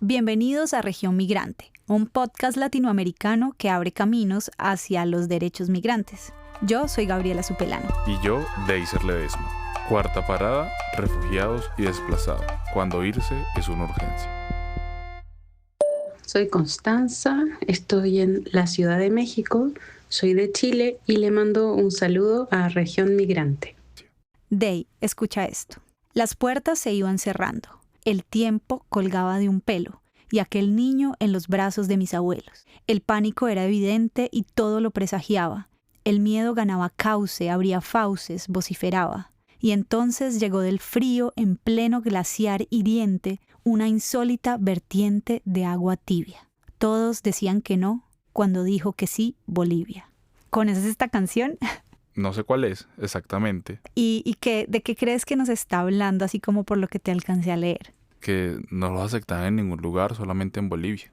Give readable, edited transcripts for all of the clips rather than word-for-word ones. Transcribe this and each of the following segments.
Bienvenidos a Región Migrante, un podcast latinoamericano que abre caminos hacia los derechos migrantes. Yo soy Gabriela Supelano. Y yo, Deiser Ledesma. Cuarta parada, refugiados y desplazados. Cuando irse es una urgencia. Soy Constanza, estoy en la Ciudad de México, soy de Chile y le mando un saludo a Región Migrante. Dey, escucha esto. Las puertas se iban cerrando. El tiempo colgaba de un pelo y aquel niño en los brazos de mis abuelos. El pánico era evidente y todo lo presagiaba. El miedo ganaba cauce, abría fauces, vociferaba. Y entonces llegó del frío en pleno glaciar hiriente una insólita vertiente de agua tibia. Todos decían que no cuando dijo que sí Bolivia. ¿Conoces esta canción? No sé cuál es exactamente. ¿Y de qué crees que nos está hablando, así como por lo que te alcancé a leer? Que no los aceptaban en ningún lugar, solamente en Bolivia.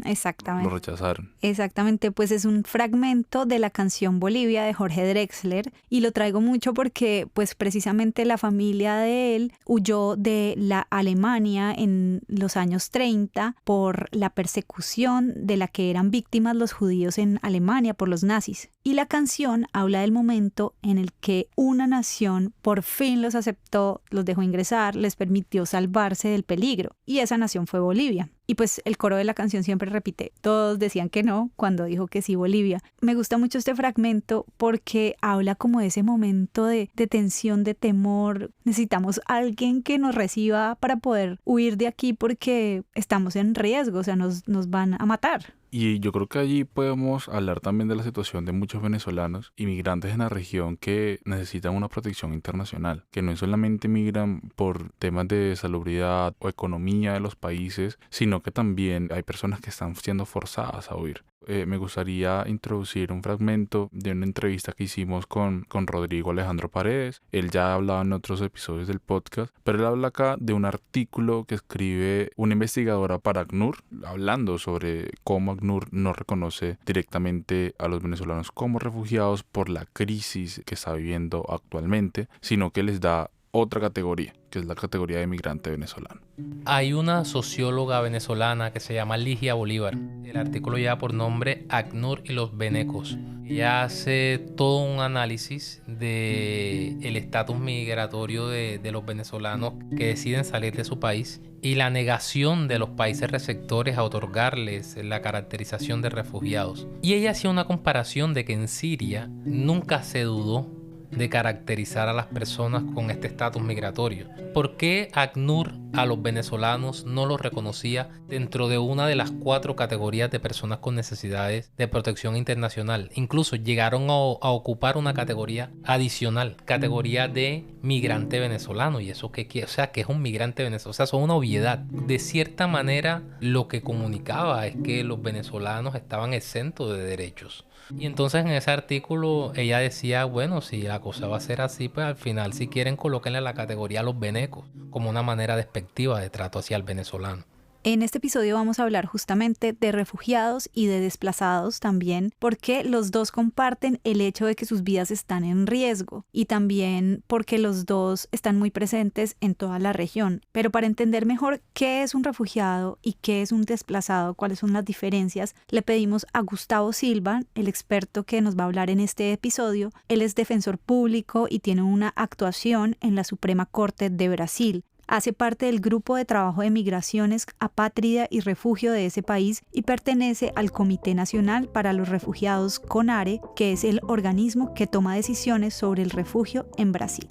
Exactamente. Lo rechazaron. Exactamente, pues es un fragmento de la canción Bolivia de Jorge Drexler y lo traigo mucho porque pues precisamente la familia de él huyó de la Alemania en los años 30 por la persecución de la que eran víctimas los judíos en Alemania por los nazis. Y la canción habla del momento en el que una nación por fin los aceptó, los dejó ingresar, les permitió salvarse del peligro. Y esa nación fue Bolivia. Y pues el coro de la canción siempre repite, todos decían que no cuando dijo que sí Bolivia. Me gusta mucho este fragmento porque habla como de ese momento de tensión, de temor. Necesitamos a alguien que nos reciba para poder huir de aquí porque estamos en riesgo, o sea, nos van a matar. Y yo creo que allí podemos hablar también de la situación de muchos venezolanos inmigrantes en la región que necesitan una protección internacional, que no solamente migran por temas de salubridad o economía de los países, sino que también hay personas que están siendo forzadas a huir. Me gustaría introducir un fragmento de una entrevista que hicimos con Rodrigo Alejandro Paredes. Él ya ha hablado en otros episodios del podcast, pero él habla acá de un artículo que escribe una investigadora para ACNUR, hablando sobre cómo ACNUR no reconoce directamente a los venezolanos como refugiados por la crisis que está viviendo actualmente, sino que les da otra categoría, que es la categoría de migrante venezolano. Hay una socióloga venezolana que se llama Ligia Bolívar. El artículo lleva por nombre ACNUR y los venecos. Ella hace todo un análisis del estatus migratorio de los venezolanos que deciden salir de su país y la negación de los países receptores a otorgarles la caracterización de refugiados. Y ella hacía una comparación de que en Siria nunca se dudó de caracterizar a las personas con este estatus migratorio. ¿Por qué ACNUR a los venezolanos no los reconocía dentro de una de las 4 categorías de personas con necesidades de protección internacional? Incluso llegaron a ocupar una categoría adicional, categoría de migrante venezolano. ¿Y eso qué quiere? O sea, que es un migrante venezolano. O sea, son una obviedad. De cierta manera, lo que comunicaba es que los venezolanos estaban exentos de derechos. Y entonces en ese artículo ella decía, bueno, si la cosa va a ser así, pues al final si quieren colóquenle la categoría a los venecos como una manera despectiva de trato hacia el venezolano. En este episodio vamos a hablar justamente de refugiados y de desplazados también, porque los dos comparten el hecho de que sus vidas están en riesgo y también porque los dos están muy presentes en toda la región. Pero para entender mejor qué es un refugiado y qué es un desplazado, cuáles son las diferencias, le pedimos a Gustavo Silva, el experto que nos va a hablar en este episodio. Él es defensor público y tiene una actuación en la Suprema Corte de Brasil. Hace parte del Grupo de Trabajo de Migraciones, Apátrida y Refugio de ese país y pertenece al Comité Nacional para los Refugiados CONARE, que es el organismo que toma decisiones sobre el refugio en Brasil.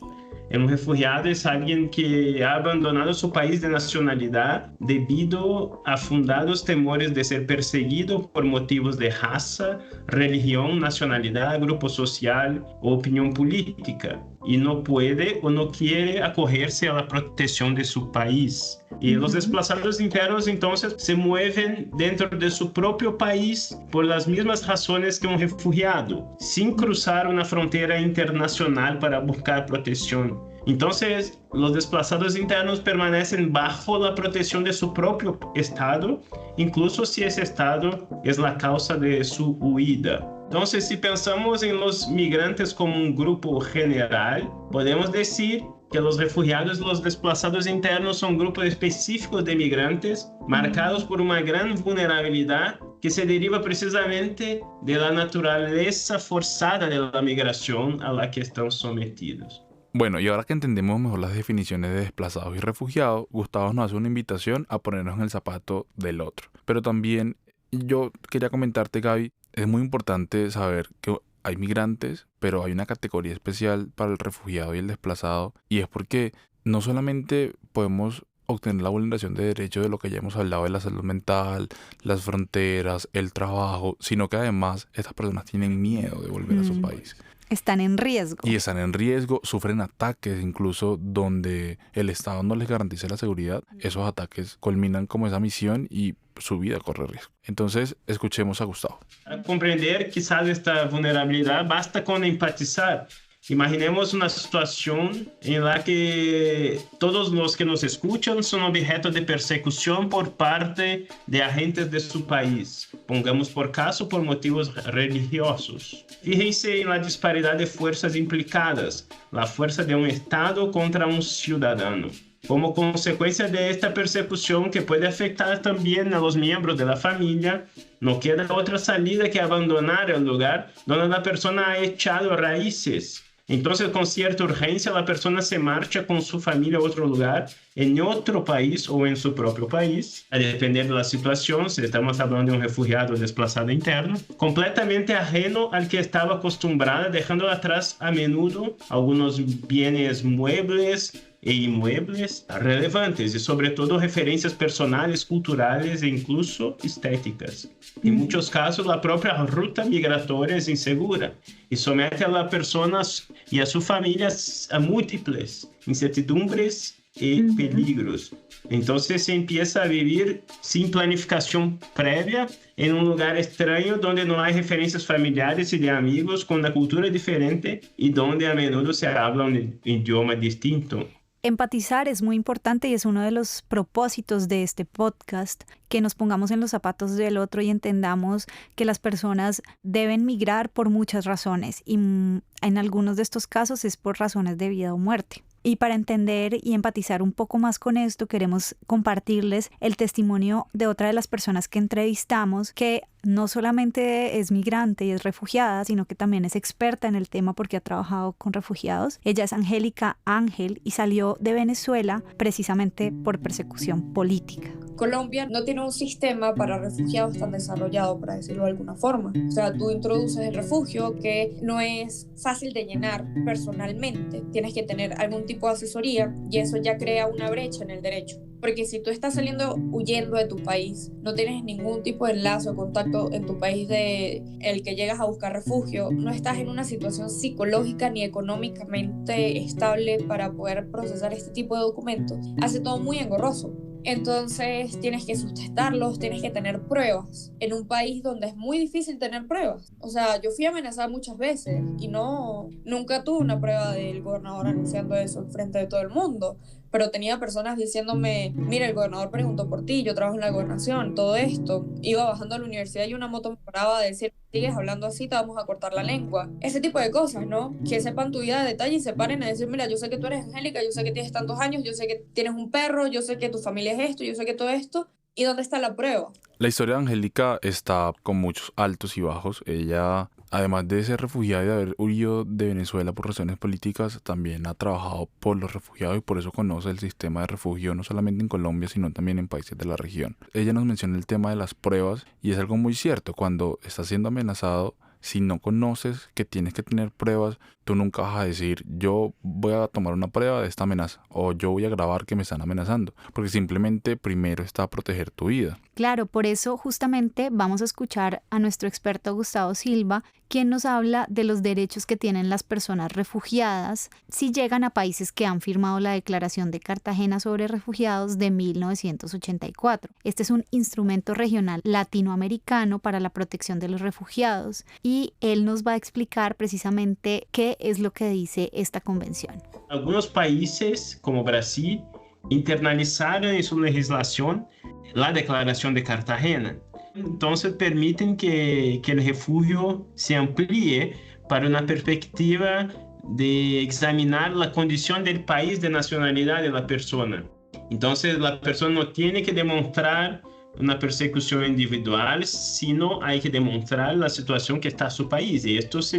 Un refugiado es alguien que ha abandonado su país de nacionalidad debido a fundados temores de ser perseguido por motivos de raza, religión, nacionalidad, grupo social o opinión política, y no puede o no quiere acogerse a la protección de su país. Y los desplazados internos entonces se mueven dentro de su propio país por las mismas razones que un refugiado, sin cruzar una frontera internacional para buscar protección. Entonces, los desplazados internos permanecen bajo la protección de su propio estado, incluso si ese estado es la causa de su huida. Entonces, si pensamos en los migrantes como un grupo general, podemos decir que los refugiados y los desplazados internos son grupos específicos de migrantes marcados por una gran vulnerabilidad que se deriva precisamente de la naturaleza forzada de la migración a la que están sometidos. Bueno, y ahora que entendemos mejor las definiciones de desplazados y refugiados, Gustavo nos hace una invitación a ponernos en el zapato del otro. Pero también yo quería comentarte, Gaby, es muy importante saber que hay migrantes, pero hay una categoría especial para el refugiado y el desplazado, y es porque no solamente podemos obtener la vulneración de derechos de lo que ya hemos hablado de la salud mental, las fronteras, el trabajo, sino que además estas personas tienen miedo de volver a su país. Están en riesgo. Y están en riesgo, sufren ataques, incluso donde el Estado no les garantiza la seguridad. Esos ataques culminan como esa misión y su vida corre riesgo. Entonces, escuchemos a Gustavo. Para comprender quizás esta vulnerabilidad, basta con empatizar. Imaginemos una situación en la que todos los que nos escuchan son objeto de persecución por parte de agentes de su país, pongamos por caso por motivos religiosos. Fíjense en la disparidad de fuerzas implicadas, la fuerza de un Estado contra un ciudadano. Como consecuencia de esta persecución que puede afectar también a los miembros de la familia, no queda otra salida que abandonar el lugar donde la persona ha echado raíces. Entonces, con cierta urgencia, la persona se marcha con su familia a otro lugar, en otro país o en su propio país, a depender de la situación, si estamos hablando de un refugiado o desplazado interno, completamente ajeno al que estaba acostumbrada, dejando atrás a menudo algunos bienes muebles e inmuebles relevantes y sobre todo referencias personales, culturales e incluso estéticas. En muchos casos, la propia ruta migratoria es insegura y somete a las personas y a sus familias a múltiples incertidumbres y peligros. Entonces se empieza a vivir sin planificación previa en un lugar extraño donde no hay referencias familiares y de amigos con una cultura diferente y donde a menudo se habla un idioma distinto. Empatizar es muy importante y es uno de los propósitos de este podcast, que nos pongamos en los zapatos del otro y entendamos que las personas deben migrar por muchas razones y en algunos de estos casos es por razones de vida o muerte. Y para entender y empatizar un poco más con esto, queremos compartirles el testimonio de otra de las personas que entrevistamos, que no solamente es migrante y es refugiada, sino que también es experta en el tema porque ha trabajado con refugiados. Ella es Angélica Ángel y salió de Venezuela precisamente por persecución política. Colombia no tiene un sistema para refugiados tan desarrollado, para decirlo de alguna forma. O sea, tú introduces el refugio que no es fácil de llenar personalmente. Tienes que tener algún tipo de asesoría y eso ya crea una brecha en el derecho. Porque si tú estás saliendo huyendo de tu país, no tienes ningún tipo de enlace o contacto en tu país de el que llegas a buscar refugio, no estás en una situación psicológica ni económicamente estable para poder procesar este tipo de documentos, hace todo muy engorroso. Entonces tienes que sustentarlos, tienes que tener pruebas en un país donde es muy difícil tener pruebas. O sea, yo fui amenazada muchas veces y nunca tuve una prueba del gobernador anunciando eso en frente de todo el mundo, pero tenía personas diciéndome, mira, el gobernador preguntó por ti, yo trabajo en la gobernación, todo esto. Iba bajando a la universidad y una moto me paraba de decir, sigues hablando así, te vamos a cortar la lengua. Ese tipo de cosas, ¿no? Que sepan tu vida de detalle y se paren a decir, mira, yo sé que tú eres Angélica, yo sé que tienes tantos años, yo sé que tienes un perro, yo sé que tu familia es esto, yo sé que todo esto. ¿Y dónde está la prueba? La historia de Angélica está con muchos altos y bajos. Ella, además de ser refugiada y de haber huido de Venezuela por razones políticas, también ha trabajado por los refugiados y por eso conoce el sistema de refugio no solamente en Colombia, sino también en países de la región. Ella nos menciona el tema de las pruebas y es algo muy cierto. Cuando estás siendo amenazado, si no conoces que tienes que tener pruebas, tú nunca vas a decir, yo voy a tomar una prueba de esta amenaza o yo voy a grabar que me están amenazando, porque simplemente primero está proteger tu vida. Claro, por eso justamente vamos a escuchar a nuestro experto Gustavo Silva, quien nos habla de los derechos que tienen las personas refugiadas si llegan a países que han firmado la Declaración de Cartagena sobre Refugiados de 1984. Este es un instrumento regional latinoamericano para la protección de los refugiados y él nos va a explicar precisamente qué es lo que dice esta convención. Algunos países, como Brasil, internalizaron en su legislación la Declaración de Cartagena. Entonces permiten que el refugio se amplíe para una perspectiva de examinar la condición del país de nacionalidad de la persona. Entonces, la persona no tiene que demostrar una persecución individual, sino hay que demostrar la situación que está en su país. Y esto se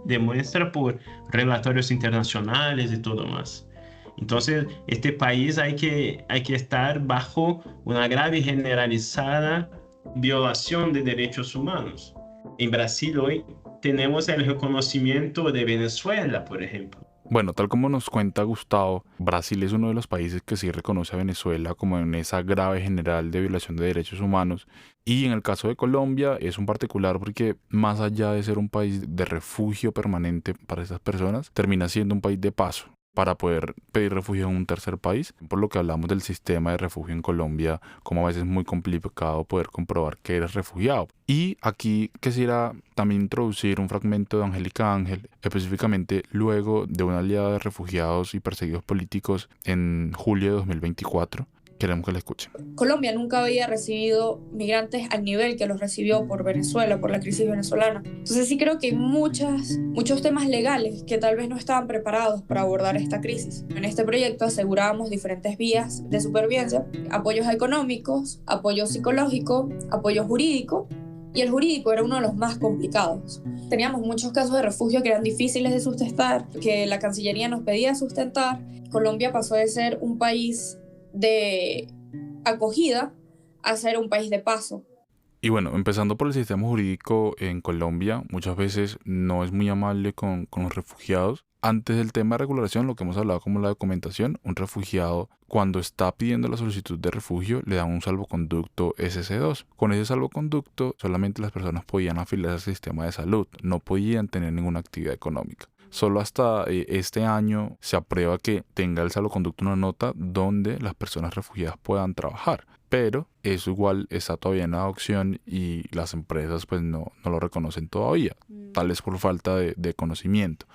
demuestra por relatorios internacionales y todo más. Entonces, este país hay que estar bajo una grave y generalizada violación de derechos humanos. En Brasil hoy tenemos el reconocimiento de Venezuela, por ejemplo. Bueno, tal como nos cuenta Gustavo, Brasil es uno de los países que sí reconoce a Venezuela como en esa grave general de violación de derechos humanos. Y en el caso de Colombia es un particular porque más allá de ser un país de refugio permanente para esas personas, termina siendo un país de paso para poder pedir refugio en un tercer país, por lo que hablamos del sistema de refugio en Colombia, como a veces es muy complicado poder comprobar que eres refugiado. Y aquí quisiera también introducir un fragmento de Angélica Ángel, específicamente luego de una oleada de refugiados y perseguidos políticos en julio de 2024. Queremos que la escuchen. Colombia nunca había recibido migrantes al nivel que los recibió por Venezuela, por la crisis venezolana. Entonces sí creo que hay muchos temas legales que tal vez no estaban preparados para abordar esta crisis. En este proyecto asegurábamos diferentes vías de supervivencia, apoyos económicos, apoyo psicológico, apoyo jurídico, y el jurídico era uno de los más complicados. Teníamos muchos casos de refugio que eran difíciles de sustentar, que la Cancillería nos pedía sustentar. Colombia pasó de ser un país de acogida a ser un país de paso. Y bueno, empezando por el sistema jurídico en Colombia, muchas veces no es muy amable con los refugiados. Antes del tema de regulación, lo que hemos hablado como la documentación, un refugiado cuando está pidiendo la solicitud de refugio le dan un salvoconducto SC2. Con ese salvoconducto solamente las personas podían afiliarse al sistema de salud, no podían tener ninguna actividad económica. Solo hasta este año se aprueba que tenga el salvoconducto una nota donde las personas refugiadas puedan trabajar. Pero eso igual está todavía en adopción y las empresas pues no lo reconocen todavía, tal vez por falta de conocimiento.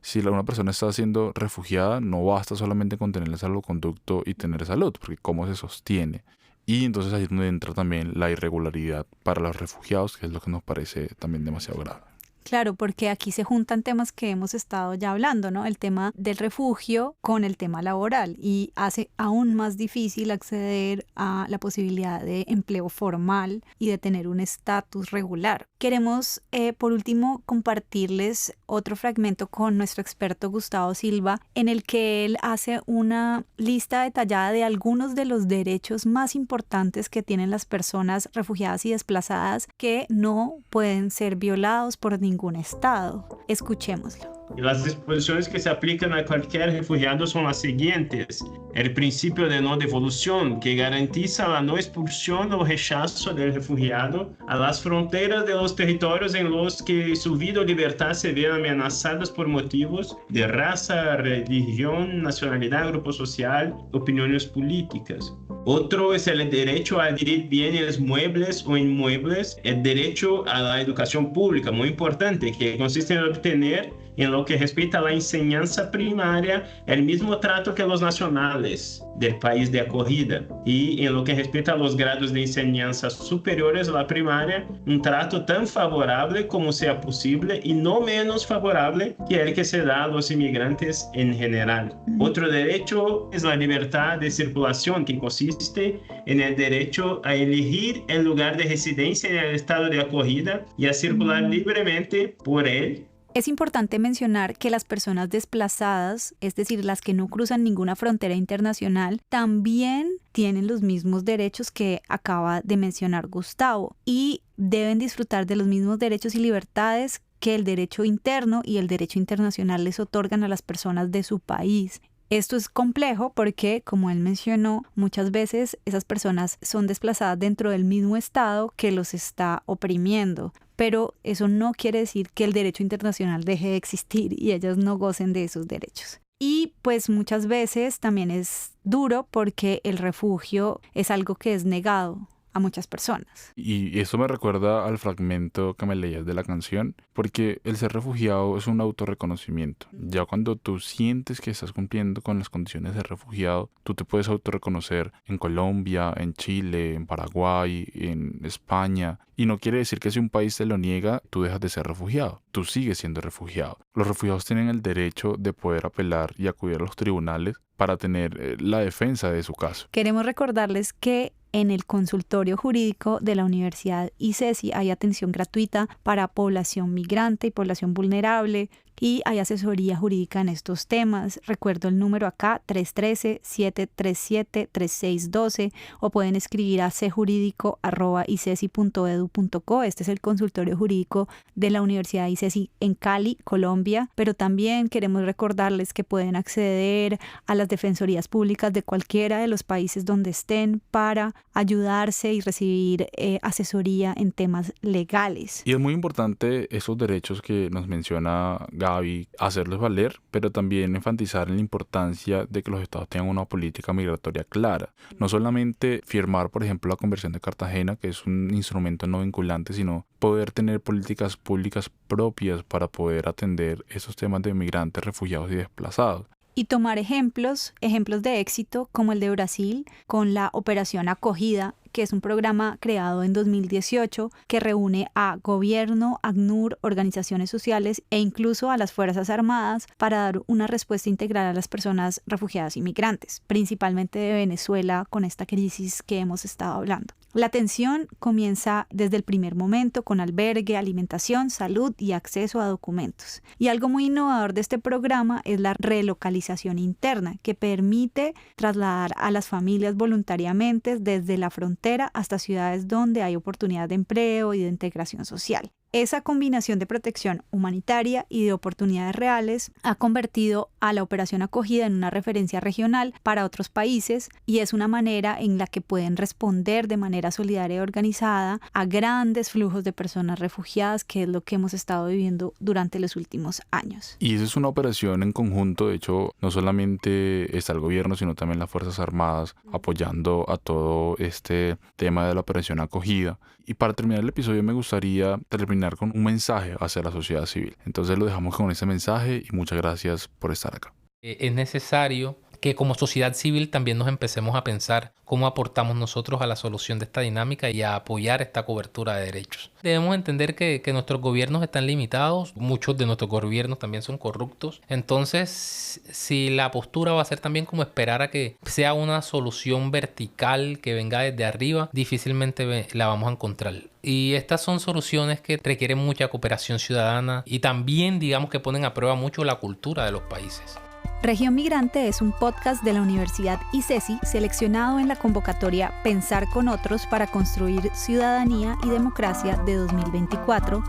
Si una persona está siendo refugiada, no basta solamente con tener el salvoconducto y tener salud, porque cómo se sostiene. Y entonces ahí es donde entra también la irregularidad para los refugiados, que es lo que nos parece también demasiado grave. Claro, porque aquí se juntan temas que hemos estado ya hablando, ¿no? El tema del refugio con el tema laboral y hace aún más difícil acceder a la posibilidad de empleo formal y de tener un estatus regular. Queremos, por último, compartirles otro fragmento con nuestro experto Gustavo Silva, en el que él hace una lista detallada de algunos de los derechos más importantes que tienen las personas refugiadas y desplazadas que no pueden ser violados por ningún estado. Escuchémoslo. Las disposiciones que se aplican a cualquier refugiado son las siguientes. El principio de no devolución, que garantiza la no expulsión o rechazo del refugiado a las fronteras de los territorios en los que su vida o libertad se ven amenazadas por motivos de raza, religión, nacionalidad, grupo social, opiniones políticas. Otro es el derecho a adquirir bienes muebles o inmuebles, el derecho a la educación pública, muy importante, que consiste en obtener, en lo que respecta a la enseñanza primaria, el mismo trato que los nacionales del país de acogida. Y en lo que respecta a los grados de enseñanza superiores a la primaria, un trato tan favorable como sea posible y no menos favorable que el que se da a los inmigrantes en general. Otro derecho es la libertad de circulación, que consiste en el derecho a elegir el lugar de residencia en el estado de acogida y a circular libremente por él. Es importante mencionar que las personas desplazadas, es decir, las que no cruzan ninguna frontera internacional, también tienen los mismos derechos que acaba de mencionar Gustavo y deben disfrutar de los mismos derechos y libertades que el derecho interno y el derecho internacional les otorgan a las personas de su país. Esto es complejo porque, como él mencionó, muchas veces esas personas son desplazadas dentro del mismo estado que los está oprimiendo. Pero eso no quiere decir que el derecho internacional deje de existir y ellas no gocen de esos derechos. Y pues muchas veces también es duro porque el refugio es algo que es negado a muchas personas. Y eso me recuerda al fragmento que me leías de la canción, porque el ser refugiado es un autorreconocimiento. Ya cuando tú sientes que estás cumpliendo con las condiciones de refugiado, tú te puedes autorreconocer en Colombia, en Chile, en Paraguay, en España. Y no quiere decir que si un país te lo niega, tú dejas de ser refugiado. Tú sigues siendo refugiado. Los refugiados tienen el derecho de poder apelar y acudir a los tribunales para tener la defensa de su caso. Queremos recordarles que en el consultorio jurídico de la Universidad ICESI hay atención gratuita para población migrante y población vulnerable y hay asesoría jurídica en estos temas. Recuerdo el número acá, 313-737-3612, o pueden escribir a cjurídico@icesi.edu.co. Este es el consultorio jurídico de la Universidad ICESI en Cali, Colombia, pero también queremos recordarles que pueden acceder a las defensorías públicas de cualquiera de los países donde estén para ayudarse y recibir asesoría en temas legales. Y es muy importante esos derechos que nos menciona Gaby, hacerlos valer, pero también enfatizar en la importancia de que los estados tengan una política migratoria clara. No solamente firmar, por ejemplo, la Convención de Cartagena, que es un instrumento no vinculante, sino poder tener políticas públicas propias para poder atender esos temas de migrantes, refugiados y desplazados. Y tomar ejemplos de éxito como el de Brasil con la Operación Acogida, que es un programa creado en 2018 que reúne a gobierno, ACNUR, organizaciones sociales e incluso a las Fuerzas Armadas para dar una respuesta integral a las personas refugiadas y migrantes, principalmente de Venezuela con esta crisis que hemos estado hablando. La atención comienza desde el primer momento con albergue, alimentación, salud y acceso a documentos. Y algo muy innovador de este programa es la relocalización interna, que permite trasladar a las familias voluntariamente desde la frontera hasta ciudades donde hay oportunidad de empleo y de integración social. Esa combinación de protección humanitaria y de oportunidades reales ha convertido a la Operación Acogida en una referencia regional para otros países y es una manera en la que pueden responder de manera solidaria y organizada a grandes flujos de personas refugiadas, que es lo que hemos estado viviendo durante los últimos años. Y esa es una operación en conjunto. De hecho, no solamente está el gobierno, sino también las Fuerzas Armadas apoyando a todo este tema de la Operación Acogida. Y para terminar el episodio me gustaría terminar con un mensaje hacia la sociedad civil. Entonces lo dejamos con ese mensaje y muchas gracias por estar acá. Es necesario que como sociedad civil también nos empecemos a pensar cómo aportamos nosotros a la solución de esta dinámica y a apoyar esta cobertura de derechos. Debemos entender que nuestros gobiernos están limitados, muchos de nuestros gobiernos también son corruptos. Entonces, si la postura va a ser también como esperar a que sea una solución vertical que venga desde arriba, difícilmente la vamos a encontrar. Y estas son soluciones que requieren mucha cooperación ciudadana y también, digamos, que ponen a prueba mucho la cultura de los países. Región Migrante es un podcast de la Universidad ICESI seleccionado en la convocatoria Pensar con Otros para construir ciudadanía y democracia de 2024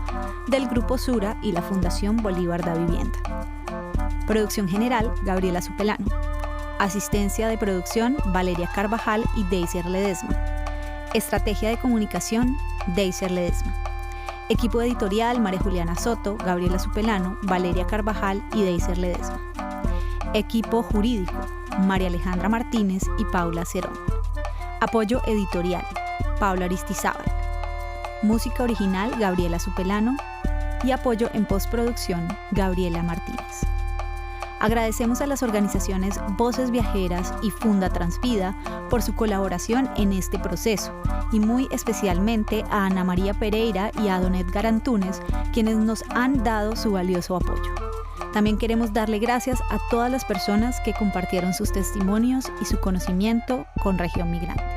del Grupo Sura y la Fundación Bolívar da Vivienda. Producción general, Gabriela Supelano. Asistencia de producción, Valeria Carvajal y Deiser Ledesma. Estrategia de comunicación, Deiser Ledesma. Equipo editorial, María Juliana Soto, Gabriela Supelano, Valeria Carvajal y Deiser Ledesma. Equipo jurídico, María Alejandra Martínez y Paula Cerón. Apoyo editorial, Paula Aristizábal. Música original, Gabriela Supelano. Y apoyo en postproducción, Gabriela Martínez. Agradecemos a las organizaciones Voces Viajeras y Funda Transvida por su colaboración en este proceso y muy especialmente a Ana María Pereira y a Don Edgar Antúnez, quienes nos han dado su valioso apoyo. También queremos darle gracias a todas las personas que compartieron sus testimonios y su conocimiento con Región Migrante.